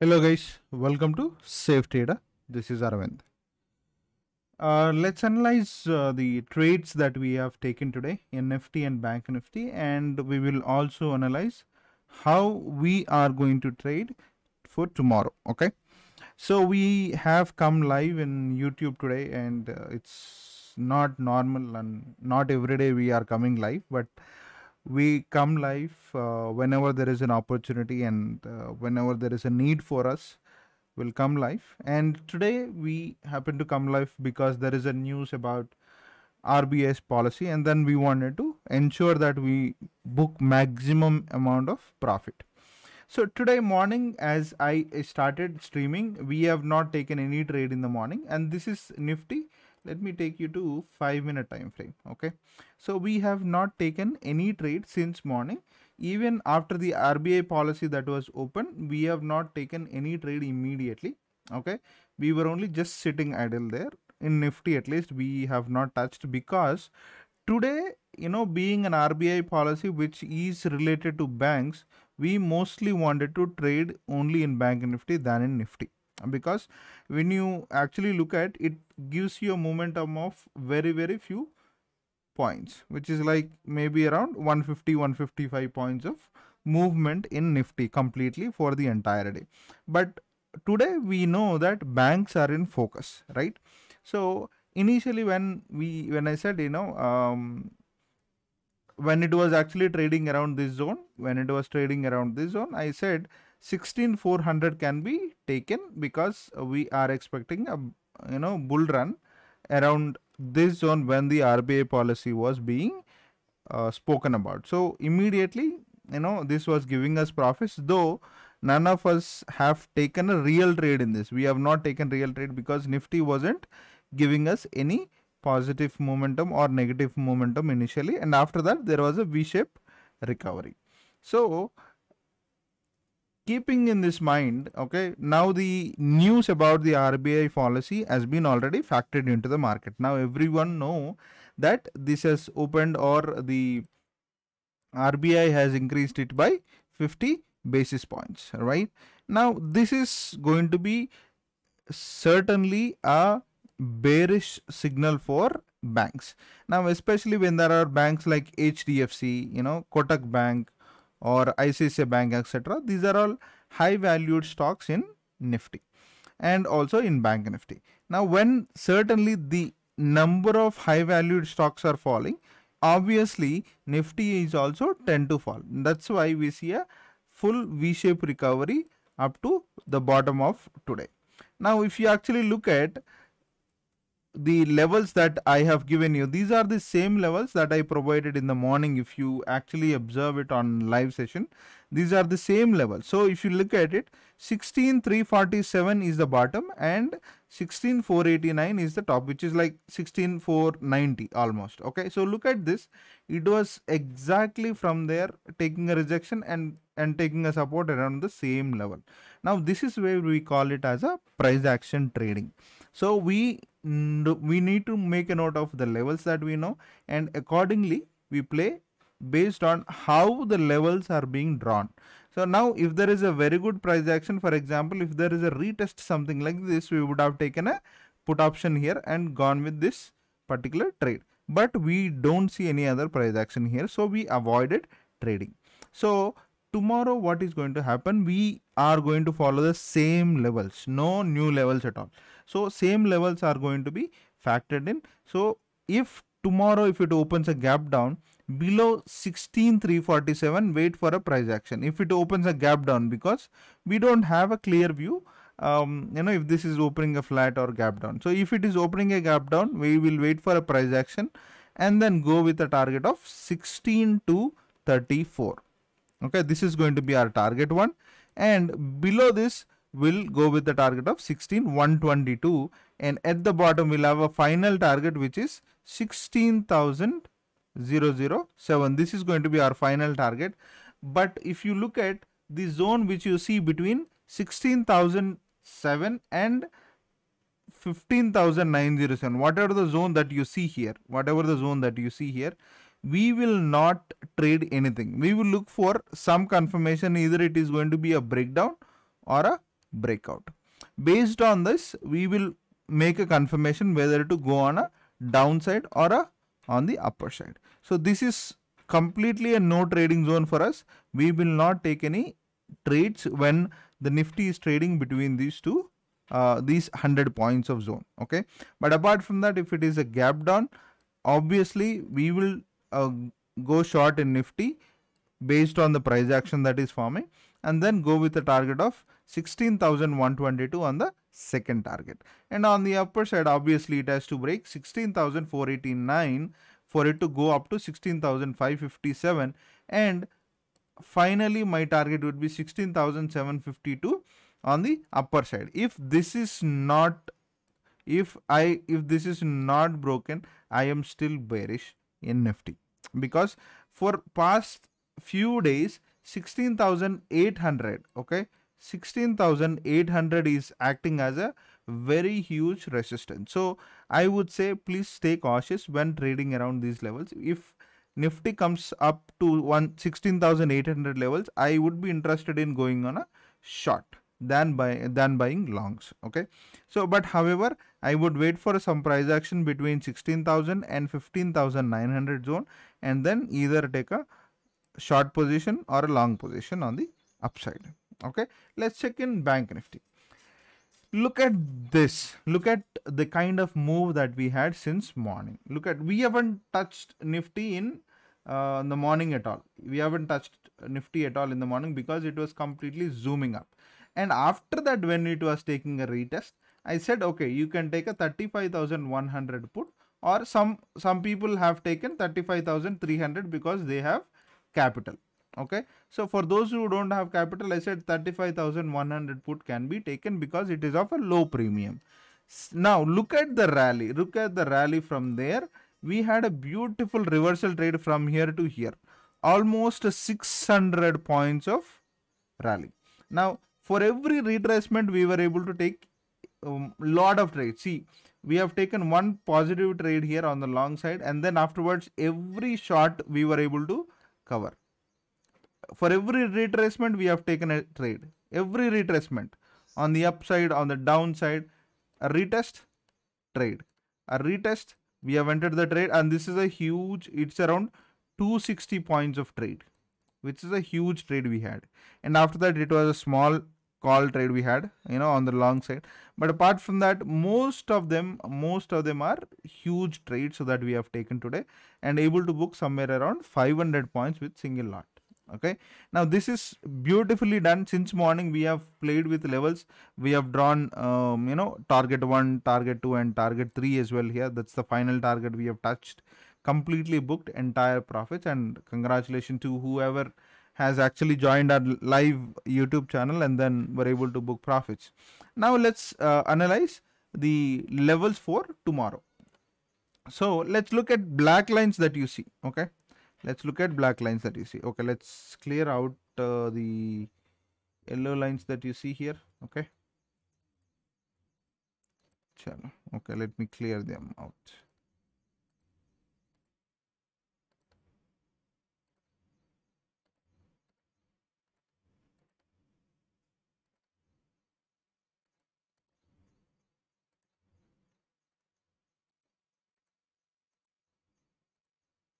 Hello guys, welcome to SAFETRADER. This is Arvind. Let's analyze the trades that we have taken today in Nifty and BankNifty, and we will also analyze how we are going to trade for tomorrow. Okay, so we have come live in YouTube today, and it's not normal and not every day we are coming live, but we come live whenever there is an opportunity and whenever there is a need for us, we'll come live. And today we happen to come live because there is a news about RBI's policy, and then we wanted to ensure that we book maximum amount of profit. So today morning, as I started streaming, we have not taken any trade in the morning, and this is Nifty. Let me take you to 5-minute time frame. Okay, so we have not taken any trade since morning. Even after the RBI policy that was open, we have not taken any trade immediately. Okay, we were only just sitting idle there. In Nifty at least we have not touched, because today, being an RBI policy which is related to banks, we mostly wanted to trade only in BankNifty than in Nifty, because when you actually look at it, gives you a momentum of very few points, which is like maybe around 150-155 points of movement in Nifty completely for the entire day. But today we know that banks are in focus, right? So initially when I said, when it was actually trading around this zone, I said 16,400 can be taken, because we are expecting a bull run around this zone when the RBI policy was being spoken about. So immediately, this was giving us profits, though none of us have taken a real trade in this. We have not taken real trade because Nifty wasn't giving us any positive momentum or negative momentum initially, and after that there was a V-shaped recovery. So keeping in this mind, okay, now the news about the RBI policy has been already factored into the market. Now everyone know that this has opened, or the RBI has increased it by 50 basis points, right? Now this is going to be certainly a bearish signal for banks. Now especially when there are banks like HDFC, Kotak Bank, or ICICI Bank, etc. These are all high valued stocks in Nifty and also in BankNifty. Now when certainly the number of high valued stocks are falling, obviously Nifty is also tend to fall. That's why we see a full V-shaped recovery up to the bottom of today. Now if you actually look at the levels that I have given you, these are the same levels that I provided in the morning. If you actually observe it on live session, these are the same levels. So if you look at it, 16,347 is the bottom and 16,489 is the top, which is like 16,490 almost. Okay, so look at this. It was exactly from there taking a rejection and taking a support around the same level. Now this is where we call it as a price action trading. So we need to make a note of the levels that we know, and accordingly we play based on how the levels are being drawn. So now if there is a very good price action, for example, if there is a retest something like this, we would have taken a put option here and gone with this particular trade. But we don't see any other price action here, so we avoided trading. So tomorrow what is going to happen? We are going to follow the same levels, no new levels at all. So same levels are going to be factored in. So if tomorrow, if it opens a gap down below 16,347, wait for a price action. If it opens a gap down, because we don't have a clear view, if this is opening a flat or gap down. So if it is opening a gap down, we will wait for a price action and then go with a target of 16,234. Okay, this is going to be our target one, and below this we'll go with the target of 16,122, and at the bottom we'll have a final target which is 16,007. This is going to be our final target. But if you look at the zone which you see between 16,007 and 15,907, whatever the zone that you see here, we will not trade anything. We will look for some confirmation, either it is going to be a breakdown or a breakout. Based on this, we will make a confirmation whether to go on a downside or on the upper side. So this is completely a no trading zone for us. We will not take any trades when the Nifty is trading between these two, these 100 points of zone. Okay, but apart from that, if it is a gap down, obviously we will go short in Nifty based on the price action that is forming, and then go with a target of 16,122 on the second target. And on the upper side, obviously it has to break 16,489 for it to go up to 16,557, and finally my target would be 16,752 on the upper side. If this is not broken, I am still bearish in Nifty, because for past few days 16,800, okay, 16,800 is acting as a very huge resistance. So I would say please stay cautious when trading around these levels. If Nifty comes up to 16,800 levels, I would be interested in going on a short than buying longs. Okay, so but however, I would wait for some price action between 16,000 and 15,900 zone, and then either take a short position or a long position on the upside. Okay, let's check in Bank Nifty. Look at this. Look at the kind of move that we had since morning. Look at, we haven't touched Nifty in the morning at all. We haven't touched Nifty at all in the morning because it was completely zooming up. And after that, when it was taking a retest, I said, okay, you can take a 35,100 put, or some people have taken 35,300 because they have capital. Okay, so for those who don't have capital, I said 35,100 put can be taken because it is of a low premium. Now look at the rally. Look at the rally from there. We had a beautiful reversal trade from here to here, almost 600 points of rally. Now for every retracement, we were able to take lot of trades. See, we have taken one positive trade here on the long side, and then afterwards every short we were able to cover. For every retracement, we have taken a trade. Every retracement, on the upside, on the downside, a retest, trade. A retest, we have entered the trade, and this is a huge, it's around 260 points of trade, which is a huge trade we had. And after that, it was a small call trade we had, on the long side. But apart from that, most of them are huge trades, so that we have taken today and able to book somewhere around 500 points with single lot. Okay, now this is beautifully done. Since morning we have played with levels. We have drawn target 1, target 2 and target 3 as well here. That's the final target we have touched, completely booked entire profits, and congratulations to whoever has actually joined our live YouTube channel and then were able to book profits. Now let's analyze the levels for tomorrow. So let's look at black lines that you see. Okay, let's look at black lines that you see. Okay, let's clear out the yellow lines that you see here. Okay, chalo. Okay, let me clear them out.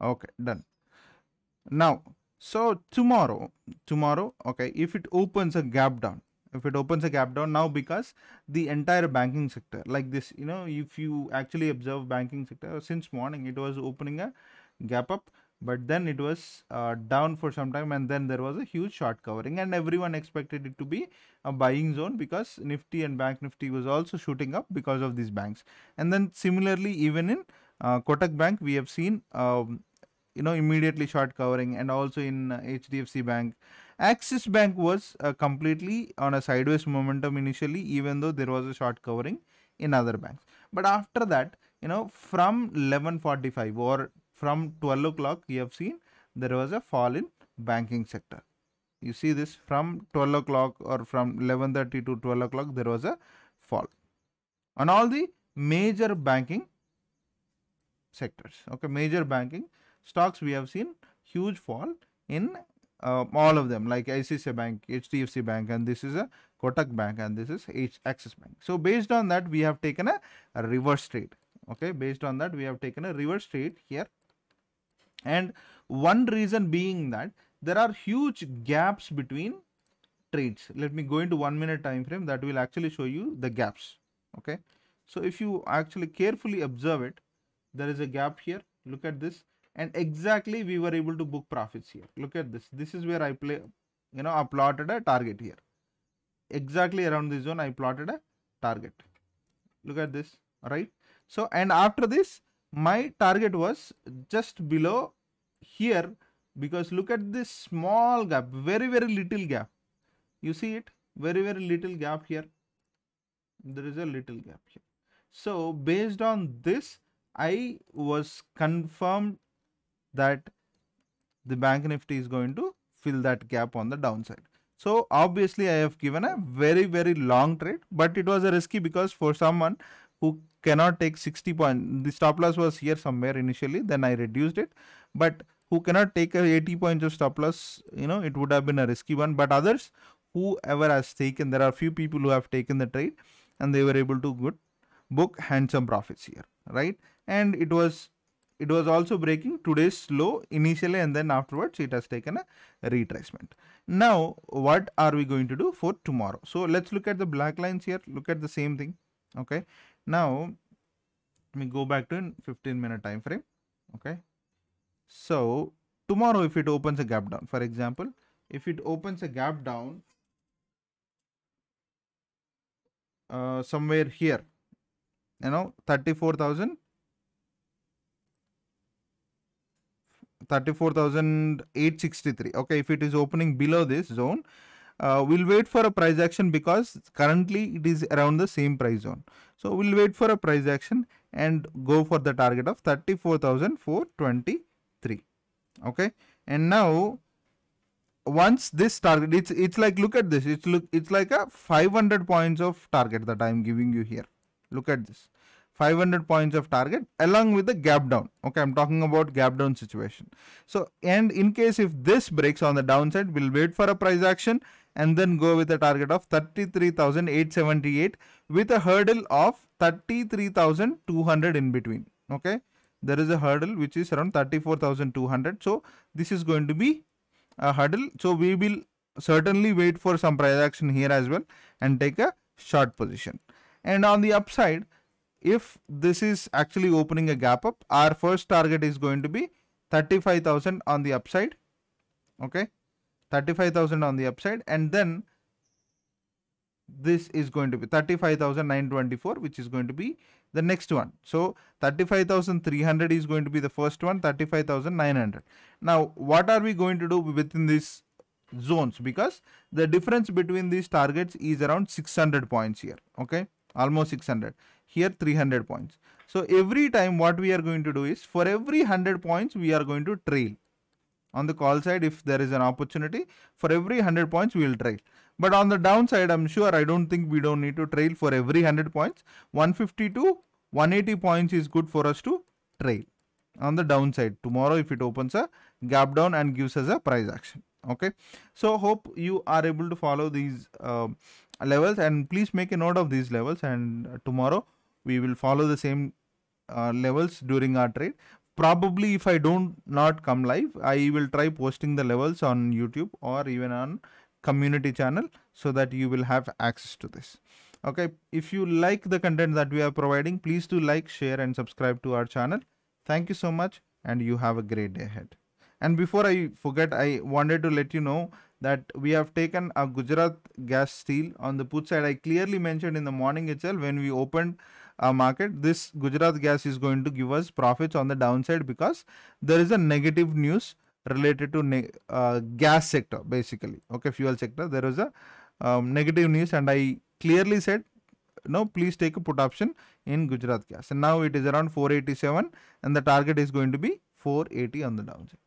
Okay, done. Now, so tomorrow, okay, if it opens a gap down, now, because the entire banking sector like this, if you actually observe banking sector since morning, it was opening a gap up, but then it was down for some time, and then there was a huge short covering, and everyone expected it to be a buying zone because Nifty and Bank Nifty was also shooting up because of these banks. And then similarly, even in Kotak Bank, we have seen immediately short covering, and also in HDFC Bank. Axis Bank was completely on a sideways momentum initially, even though there was a short covering in other banks. But after that, from 11:45 or from 12 o'clock, you have seen there was a fall in banking sector. You see this from 12 o'clock or from 11:30 to 12 o'clock, there was a fall on all the major banking sectors. Okay, major banking stocks, we have seen huge fall in all of them like ICICI Bank, HDFC Bank, and this is a Kotak Bank, and this is Axis Bank. So based on that, we have taken a reverse trade. Okay, based on that, we have taken a reverse trade here. And one reason being that there are huge gaps between trades. Let me go into 1 minute time frame that will actually show you the gaps. Okay, so if you actually carefully observe it, there is a gap here. Look at this, and exactly we were able to book profits here. Look at this. This is where I I plotted a target here. Exactly around this zone I plotted a target. Look at this, right? So, and after this my target was just below here, because look at this small gap, very little gap. You see it, very little gap here. There is a little gap here. So based on this, I was confirmed that the Bank Nifty is going to fill that gap on the downside. So obviously I have given a very long trade, but it was a risky because for someone who cannot take 60 points, the stop loss was here somewhere initially, then I reduced it, but who cannot take a 80 points of stop loss, it would have been a risky one. But others, whoever has taken, there are few people who have taken the trade and they were able to book handsome profits here, right? And it was also breaking today's low initially, and then afterwards it has taken a retracement. Now what are we going to do for tomorrow? So let's look at the black lines here. Look at the same thing. Okay, now let me go back to 15-minute time frame. Okay, so tomorrow if it opens a gap down, for example, if it opens a gap down somewhere here, 34,863. Okay, if it is opening below this zone, we'll wait for a price action because currently it is around the same price zone. So we'll wait for a price action and go for the target of 34,423. Okay, and now once this target, it's like, look at this, it's like a 500 points of target that I am giving you here. Look at this, 500 points of target along with the gap down. Okay, I'm talking about gap down situation. So, and in case if this breaks on the downside, we'll wait for a price action and then go with a target of 33,878 with a hurdle of 33,200 in between. Okay, there is a hurdle which is around 34,200. So this is going to be a hurdle. So we will certainly wait for some price action here as well and take a short position. And on the upside, if this is actually opening a gap up, our first target is going to be 35,000 on the upside. Okay, 35,000 on the upside, and then this is going to be 35,924, which is going to be the next one. So 35,300 is going to be the first one, 35,900. Now what are we going to do within these zones? Because the difference between these targets is around 600 points here. Okay, almost 600, here 300 points. So every time what we are going to do is, for every 100 points we are going to trail. On the call side, if there is an opportunity, for every 100 points we will trail. But on the downside, I'm sure, I don't think we don't need to trail for every 100 points. 150 to 180 points is good for us to trail on the downside tomorrow if it opens a gap down and gives us a price action. Okay, so hope you are able to follow these levels, and please make a note of these levels, and tomorrow we will follow the same levels during our trade. Probably if I don't not come live, I will try posting the levels on YouTube or even on community channel so that you will have access to this. Okay, if you like the content that we are providing, please do like, share and subscribe to our channel. Thank you so much, and you have a great day ahead. And before I forget, I wanted to let you know that we have taken a Gujarat Gas Steel on the put side. I clearly mentioned in the morning itself when we opened our market, this Gujarat Gas is going to give us profits on the downside because there is a negative news related to gas sector, basically. Okay, fuel sector. There is a negative news, and I clearly said, no, please take a put option in Gujarat Gas. And now it is around 487, and the target is going to be 480 on the downside.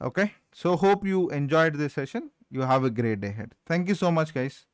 Okay, so hope you enjoyed this session. You have a great day ahead. Thank you so much, guys.